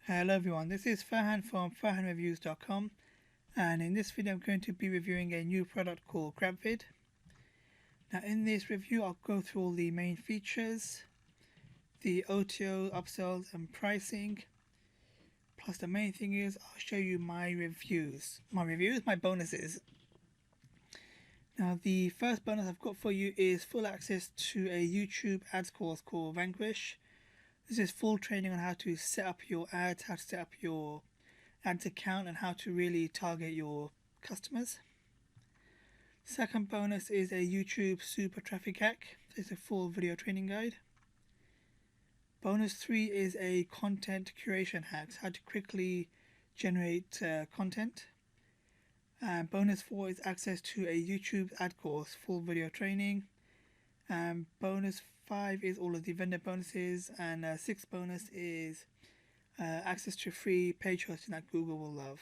Hello everyone, this is Farhan from farhanreviews.com, and in this video I'm going to be reviewing a new product called Grabvid. Now in this review I'll go through all the main features, the OTO, upsells and pricing, plus the main thing is I'll show you my bonuses. Now the first bonus I've got for you is full access to a YouTube ads course called Vanquish. This is full training on how to set up your ads, how to set up your ads account and how to really target your customers. Second bonus is a YouTube super traffic hack. It's a full video training guide. Bonus 3 is a content curation hack, how to quickly generate content. And bonus 4 is access to a YouTube ad course, full video training. And bonus 5 is all of the vendor bonuses, and 6th bonus is access to free page hosting that Google will love.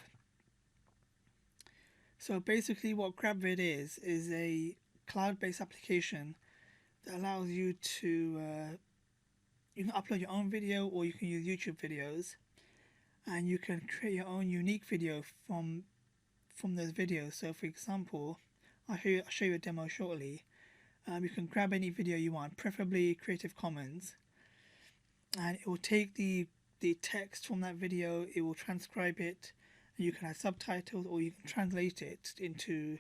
So basically what Grabvid is a cloud-based application that allows you to you can upload your own video or you can use YouTube videos, and you can create your own unique video from those videos. So for example, I'll show you a demo shortly. You can grab any video you want, preferably Creative Commons, and it will take the text from that video, it will transcribe it, and you can have subtitles or you can translate it into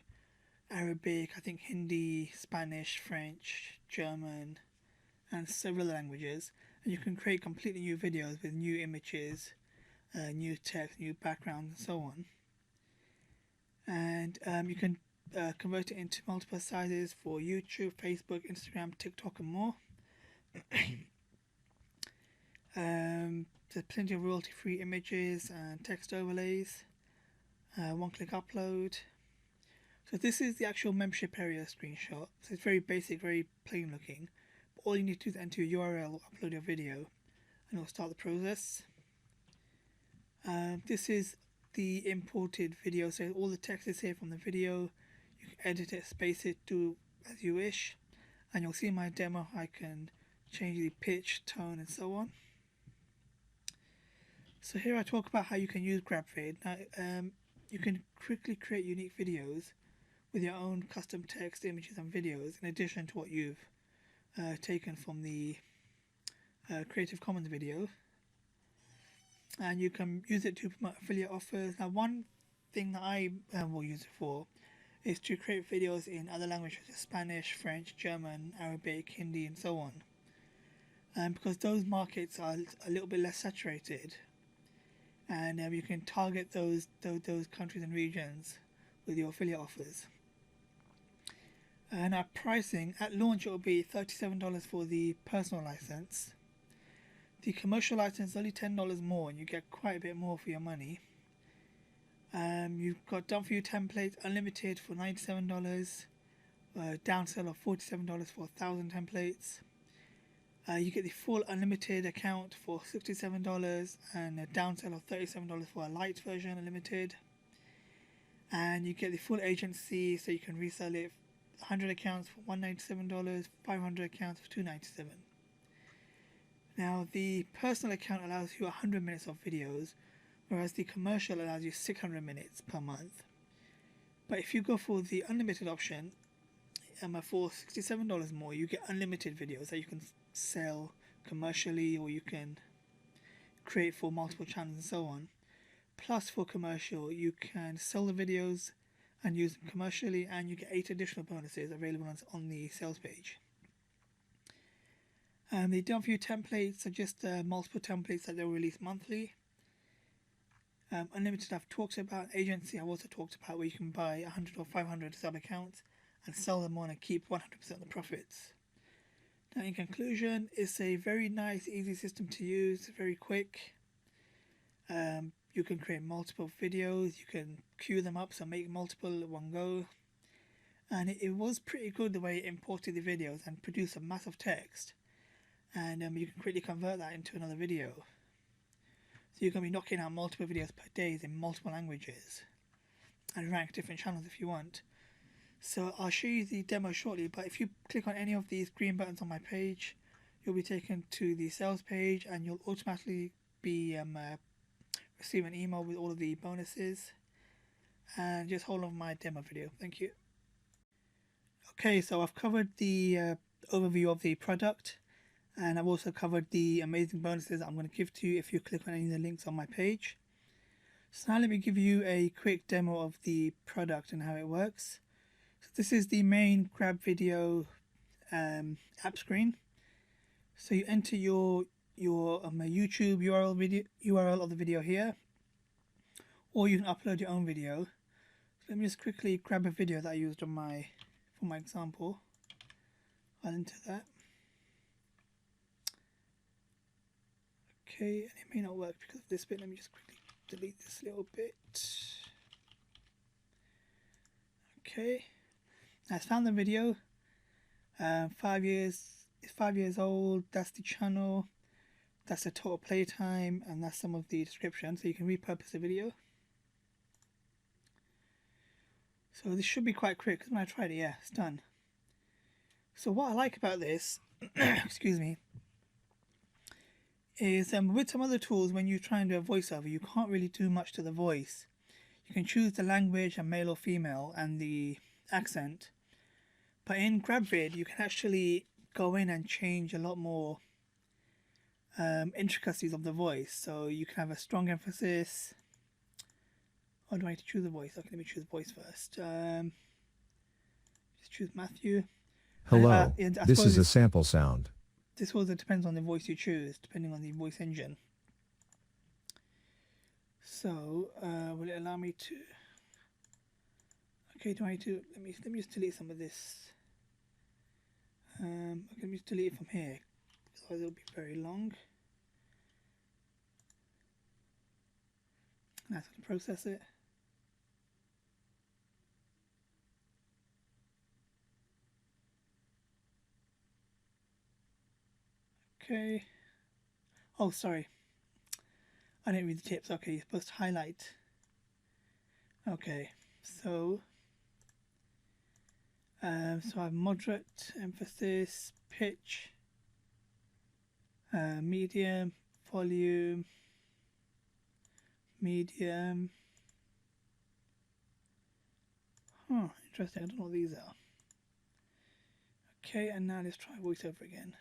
Arabic, I think Hindi, Spanish, French, German, and several languages, and you can create completely new videos with new images, new text, new backgrounds, and so on. And you can convert it into multiple sizes for YouTube, Facebook, Instagram, TikTok and more. There's plenty of royalty-free images and text overlays, one-click upload. So this is the actual membership area screenshot. So it's very basic, very plain looking. But all you need to do is enter your URL, upload your video, and it'll start the process. This is the imported video, so all the text is here from the video. You can edit it, space it, do as you wish, and you'll see in my demo I can change the pitch, tone and so on. So here I talk about how you can use Grabvid. Now you can quickly create unique videos with your own custom text, images and videos in addition to what you've taken from the Creative Commons video. And you can use it to promote affiliate offers. Now one thing that I will use it for is to create videos in other languages, Spanish, French, German, Arabic, Hindi and so on, because those markets are a little bit less saturated, and you can target those countries and regions with your affiliate offers. And our pricing at launch, it will be $37 for the personal license. The commercial license is only $10 more, and you get quite a bit more for your money. You've got done for you templates, unlimited for $97, downsell of $47 for 1,000 templates. You get the full unlimited account for $67 and a downsell of $37 for a light version unlimited. And you get the full agency, so you can resell it 100 accounts for $197, 500 accounts for $297. Now the personal account allows you 100 minutes of videos, whereas the commercial allows you 600 minutes per month. But if you go for the unlimited option, for $67 more, you get unlimited videos that you can sell commercially or you can create for multiple channels and so on. Plus for commercial, you can sell the videos and use them commercially, and you get 8 additional bonuses available on the sales page. The done for you templates are just multiple templates that they'll release monthly. Unlimited I've talked about. Agency I've also talked about, where you can buy 100 or 500 sub accounts and sell them on and keep 100% of the profits. Now in conclusion, it's a very nice, easy system to use, very quick. You can create multiple videos, you can queue them up, so make multiple at one go. And it was pretty good the way it imported the videos and produced a massive text. And you can quickly convert that into another video. So you're going to be knocking out multiple videos per day in multiple languages and rank different channels if you want. So I'll show you the demo shortly, but if you click on any of these green buttons on my page, you'll be taken to the sales page and you'll automatically be receive an email with all of the bonuses, and just hold on my demo video. Thank you. Okay, so I've covered the overview of the product, and I've also covered the amazing bonuses I'm going to give to you if you click on any of the links on my page. So now let me give you a quick demo of the product and how it works. So this is the main Grabvid app screen. So you enter your YouTube URL of the video here, or you can upload your own video. So let me just quickly grab a video that I used on for my example. I'll enter that. Okay, and it may not work because of this bit. Let me just quickly delete this little bit. Okay, I found the video. 5 years. It's 5 years old. That's the channel. That's the total play time, and that's some of the description. So you can repurpose the video. So this should be quite quick because when I tried it, yeah, it's done. So what I like about this, excuse me, is with some other tools, when you try and do a voiceover, you can't really do much to the voice. You can choose the language and male or female and the accent, but in Grabvid you can actually go in and change a lot more intricacies of the voice. So you can have a strong emphasis. Or do I need to choose a voice? Okay, let me choose voice first. Just choose Matthew. Hello, this is a sample sound. This also depends on the voice you choose, depending on the voice engine. So, will it allow me to... Okay, do I need to... Let me just delete some of this. Okay, let me just delete it from here, otherwise it'll be very long. That's going to process it. Okay. Oh, sorry. I didn't read the tips. Okay, you're supposed to highlight. Okay, so I have moderate emphasis, pitch, medium, volume, medium. Huh, interesting. I don't know what these are. Okay, and now let's try voiceover again.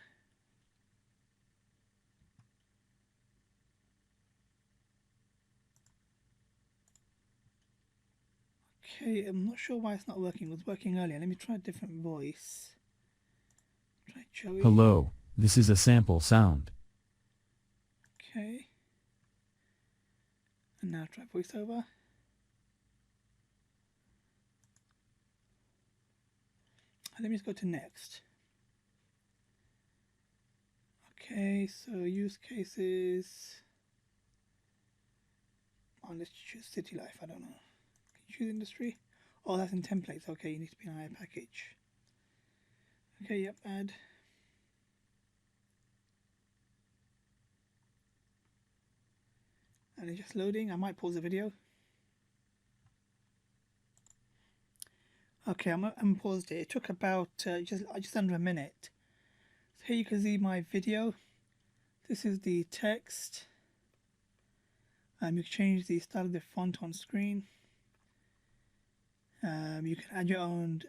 Okay, I'm not sure why it's not working. It was working earlier. Let me try a different voice. Try Joey. Hello, this is a sample sound. Okay. And now try voiceover. Let me just go to next. Okay, so use cases. Oh, let's choose city life. I don't know. Choose industry. Oh, that's in templates. Okay, you need to be in a higher package. Okay, yep, add. And it's just loading. I might pause the video. Okay, I'm paused it. It took about just under a minute. So here you can see my video. This is the text. You can change the style of the font on screen. You can add your own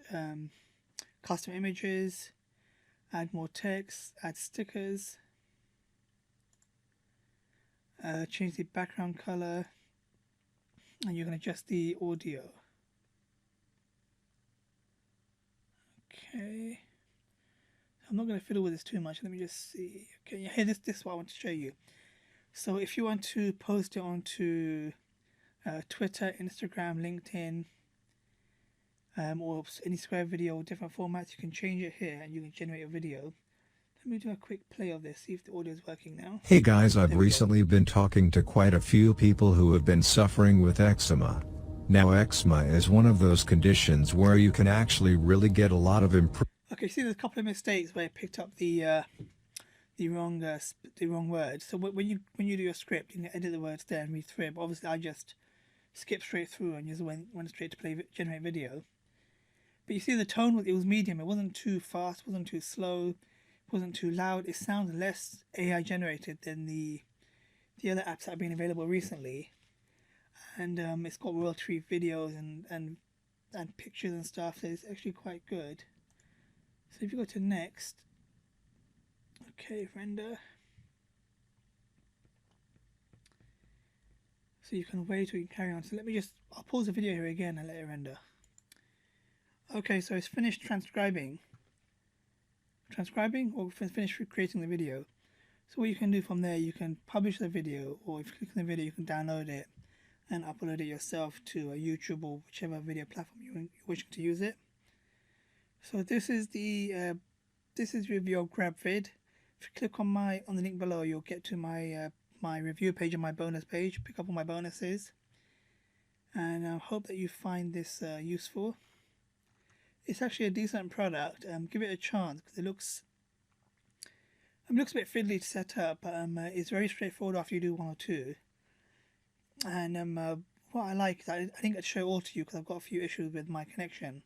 custom images, add more text, add stickers, change the background color, and you can adjust the audio. Okay, I'm not going to fiddle with this too much. Let me just see. Okay, here, this is what I want to show you. So if you want to post it onto Twitter, Instagram, LinkedIn, or any Square video, different formats, you can change it here and you can generate a video. Let me do a quick play of this, see if the audio is working now. Hey guys, I've recently been talking to quite a few people who have been suffering with eczema. Now eczema is one of those conditions where you can actually really get a lot of improvement. Okay, see there's a couple of mistakes where I picked up the wrong word. So when you do your script, you can edit the words there and read through it. But obviously I just skipped straight through and just went straight to generate video. But you see the tone, it was medium. It wasn't too fast, wasn't too slow, wasn't too loud. It sounds less AI generated than the the other apps that have been available recently, and it's got royalty-free videos and pictures and stuff, so it's actually quite good. So if you go to next, okay, render. So you can wait or you can carry on. So I'll pause the video here again and let it render. Okay, so it's finished transcribing or finished creating the video. So what you can do from there, you can publish the video, or if you click on the video, you can download it and upload it yourself to a YouTube or whichever video platform you're wishing to use it. So this is the review of Grabvid. If you click on the link below, you'll get to my my review page and my bonus page. Pick up all my bonuses, and I hope that you find this useful. It's actually a decent product. Give it a chance because it looks a bit fiddly to set up, but it's very straightforward after you do one or two. And what I like is I didn't get to show all to you because I've got a few issues with my connection.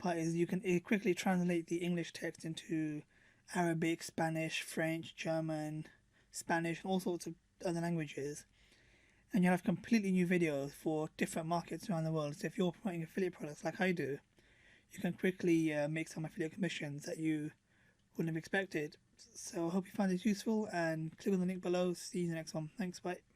But it quickly translate the English text into Arabic, Spanish, French, German, Spanish, and all sorts of other languages. And you'll have completely new videos for different markets around the world. So if you're promoting affiliate products like I do, you can quickly make some affiliate commissions that you wouldn't have expected. So I hope you find this useful, and click on the link below. See you in the next one. Thanks, bye.